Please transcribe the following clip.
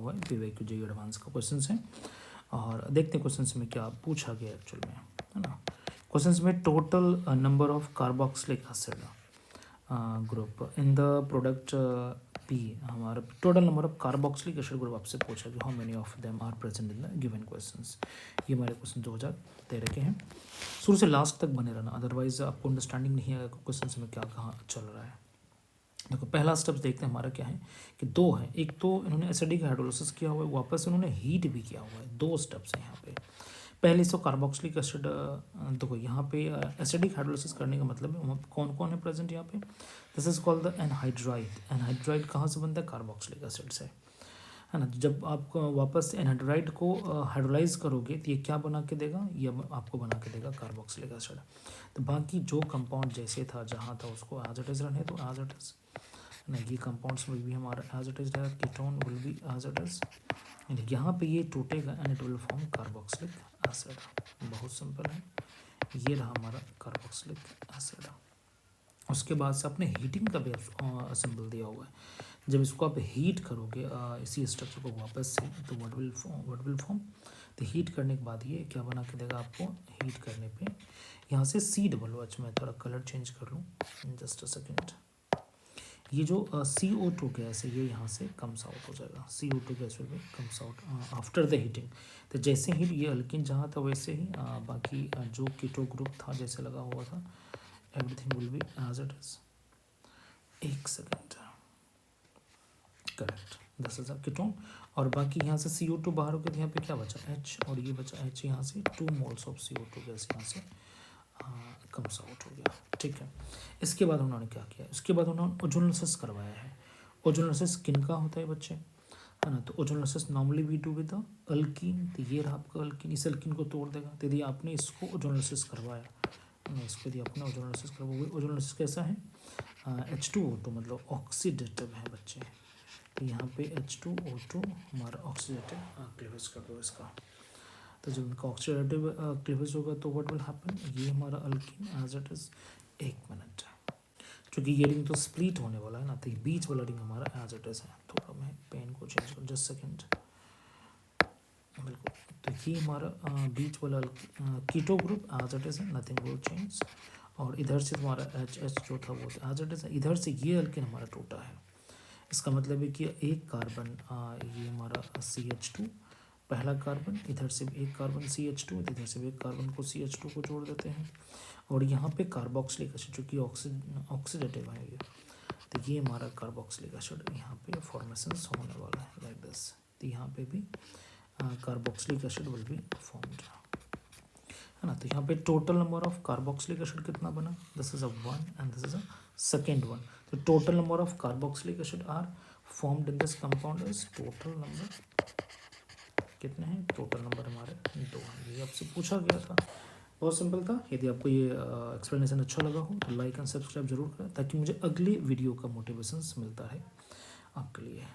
हुआ है, PYQ JEE advance का क्वेश्चन है। और देखते हैं क्वेश्चन में क्या पूछा गया एक्चुअल में, है ना। क्वेश्चन में total number of carboxylic acid group in the product P, हमारा total number of carboxylic acid group आपसे पूछा कि how many of them are present in the given questions. ये हमारे क्वेश्चन 2013 के हैं। शुरू से लास्ट तक बने रहना, अदरवाइज आपको अंडरस्टैंडिंग नहीं आएगा क्वेश्चन में क्या कहाँ चल रहा है। देखो पहला स्टेप देखते हैं हमारा क्या है कि दो है, एक तो इन्होंने एसिडिक हाइड्रोलिसिस किया हुआ है, वापस इन्होंने हीट भी किया हुआ है। दो स्टेप्स हैं यहाँ पे। पहले तो कार्बोक्सिलिक एसिड, देखो यहाँ पे एसिडिक हाइड्रोलिसिस करने का मतलब है कौन कौन है प्रेजेंट यहाँ पे। This is called the anhydride. Anhydride कहाँ से बनता है, कार्बोक्सिलिक एसिड से, है ना। जब आप वापस एनहाइड्राइड को हाइड्रोलाइज करोगे तो ये क्या बना के देगा, ये आपको बना के देगा कार्बोक्सिलिक एसिड। तो बाकी जो कंपाउंड जैसे था जहाँ था उसको एज इट इज रहने तो एज इट इज, ना। ये कंपाउंड्स विल भी हमारा एज इट इज है, ketone will be as it is. यहाँ पे ये टूटेगा and it will form carboxylic acid. बहुत सिंपल है, ये रहा हमारा कार्बोक्सिलिक एसिड। उसके बाद से आपने हीटिंग का भी सिंबल दिया हुआ है। जब इसको आप हीट करोगे इसी स्ट्रक्चर को वापस से, तो व्हाट विल फॉर्म, तो हीट करने के बाद ये क्या बना के देगा आपको, हीट करने पे यहाँ से C OH, मैं थोड़ा कलर चेंज कर लूँ, जस्ट अ सेकेंड। ये जो CO2 गैस है ये यहाँ से कम्स आउट हो जाएगा। CO2 gas will be comes out after the heating. तो जैसे ही ये अल्किन जहाँ था वैसे ही बाकी जो कीटो ग्रुप था जैसे लगा हुआ था, everything will be as it is. एक second, correct, this is a ketone. और बाकी यहाँ से CO2 बाहर हो गया, तो यहाँ पे क्या बचा H, और ये बचा H, यहाँ से 2 मोल्स ऑफ CO2 गैस यहाँ से कम्स आउट हो गया। ठीक है, इसके बाद उन्होंने क्या किया, इसके बाद उन्होंने ओजोनोलिसिस करवाया है। ओजोनोलिसिस किन का होता है बच्चे, है ना। तो ozonolysis normally we do with alkene. तो ये रहा आपका अल्कीन, इस अल्कीन को तोड़ देगा। तो यदि आपने इसको ओजोनोलिसिस करवाया, इसको यदि आपने ओजोनोलिसिस करवाया, ओजोनोलिसिस कैसा है, H2O2 मतलब ऑक्सीडेटिव है बच्चे। तो यहाँ पे H2O2 हमारा ऑक्सीडेटिव क्लीवेज कर दो इसका। तो जब इनका ऑक्सीडेटिव क्लीवेज होगा तो व्हाट विल हैपन, ये हमारा अल्कीन एज इट इज। एक मिनट, क्योंकि ये रिंग तो स्प्लिट होने वाला है ना, तो ये बीच वाला रिंग हमारा एज इट इज है। थोड़ा मैं पेन को चेंज कर, जस्ट सेकेंड, बिल्कुल। तो ये हमारा बीच वाला keto group as it is है, नथिंग विल चेंज। और इधर से तुम्हारा H जो था वो एज इट इज है। इधर से ये अल्किन हमारा टूटा है, इसका मतलब है कि एक कार्बन, ये हमारा CH2 पहला कार्बन, इधर से एक कार्बन CH2, इधर से एक कार्बन को CH2 को जोड़ देते हैं। और यहाँ पे कार्बोक्सिलिक एसिड जो कि ऑक्सीडेटिव है ये, तो ये हमारा कार्बोक्सिलिक एसिड यहाँ पे फॉर्मेशन होने वाला है लाइक दिस। तो यहाँ पे भी carboxylic acid will be formed, है ना। तो यहाँ पे total number of carboxylic acid कितना बना, this is a 1 and this is a second one. तो total number of carboxylic acid are formed in this compound is, total number कितने हैं, टोटल नंबर हमारे 2 हैं। ये आपसे पूछा गया था, बहुत सिंपल था। यदि आपको ये एक्सप्लेनेशन अच्छा लगा हो तो लाइक एंड सब्सक्राइब जरूर करें, ताकि मुझे अगली वीडियो का मोटिवेशन मिलता है आपके लिए।